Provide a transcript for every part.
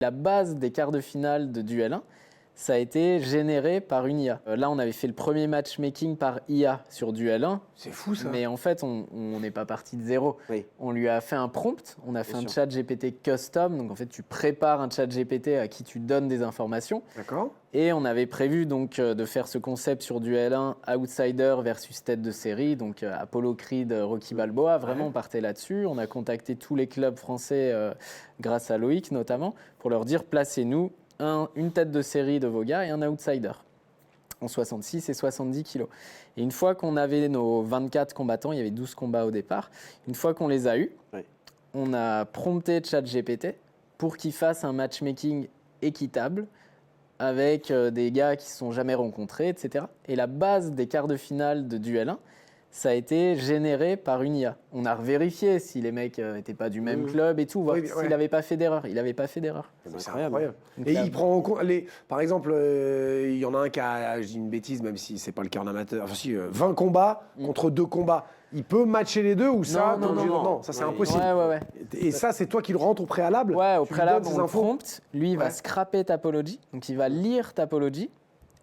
La base des quarts de finale de Duel 1, ça a été généré par une IA. Là, on avait fait le premier matchmaking par IA sur Duel 1. C'est fou ça. Mais en fait, on n'est pas parti de zéro. Oui. On lui a fait un prompt, on a fait Bien un sûr. chat GPT custom. Donc en fait, tu prépares un chat GPT à qui tu donnes des informations. D'accord. Et on avait prévu donc de faire ce concept sur Duel 1, outsider versus tête de série, donc Apollo Creed, Rocky Balboa. Vraiment, on partait là-dessus. On a contacté tous les clubs français, grâce à Loïc notamment, pour leur dire placez-nous une tête de série de vos gars et un outsider en 66 et 70 kilos. Et une fois qu'on avait nos 24 combattants, il y avait 12 combats au départ, une fois qu'on les a eus, Oui. on a prompté ChatGPT pour qu'il fasse un matchmaking équitable avec des gars qui ne se sont jamais rencontrés, etc. Et la base des quarts de finale de Duel 1, ça a été généré par une IA. On a revérifié si les mecs n'étaient pas du même club et tout, voir s'il n'avait pas fait d'erreur. Il n'avait pas fait d'erreur. C'est incroyable. Donc Et là, il prend en compte, par exemple, il y en a un qui a, je dis une bêtise, même si c'est pas le cas en amateur, enfin, si, 20 combats contre 2 combats. Il peut matcher les deux ou ça Non, ça c'est Ouais. impossible. Ouais. Et ça, c'est toi qui le rentres au préalable. Ouais, au Tu lui préalable, donnes on ces le infos. prompt. Lui, il va scraper Tapology. Donc, il va lire Tapology.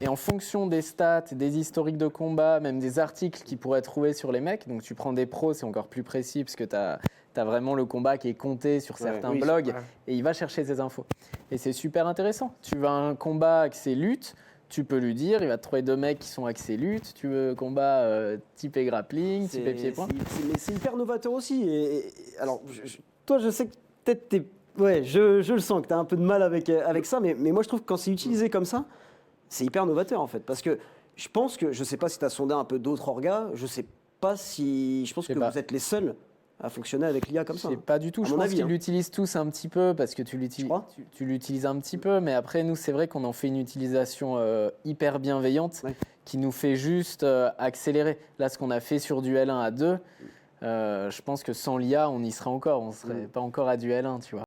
Et en fonction des stats, des historiques de combat, même des articles qu'il pourrait trouver sur les mecs, donc tu prends des pros, c'est encore plus précis parce que tu as vraiment le combat qui est compté sur certains oui, blogs c'est vrai. et il va chercher ces infos. Et c'est super intéressant. Tu veux un combat axé lutte, tu peux lui dire, il va te trouver 2 mecs qui sont axés lutte. Tu veux combat typé grappling, typé pied-point. Mais c'est hyper novateur aussi. Alors, toi, je sais que peut-être t'es... Ouais, je le sens que tu as un peu de mal avec ça, mais moi, je trouve que quand c'est utilisé comme ça, c'est hyper novateur, en fait. Parce que je pense que, je ne sais pas si tu as sondé un peu d'autres orgas, je pense que vous êtes les seuls à fonctionner avec l'IA comme ça. C'est pas du tout. À Je mon pense avis, qu'ils hein. l'utilisent tous un petit peu parce que tu l'utilises un petit peu. Mais après, nous, c'est vrai qu'on en fait une utilisation hyper bienveillante qui nous fait juste accélérer. Là, ce qu'on a fait sur Duel 1 à 2, je pense que sans l'IA, on y serait encore. On ne serait pas encore à Duel 1, tu vois.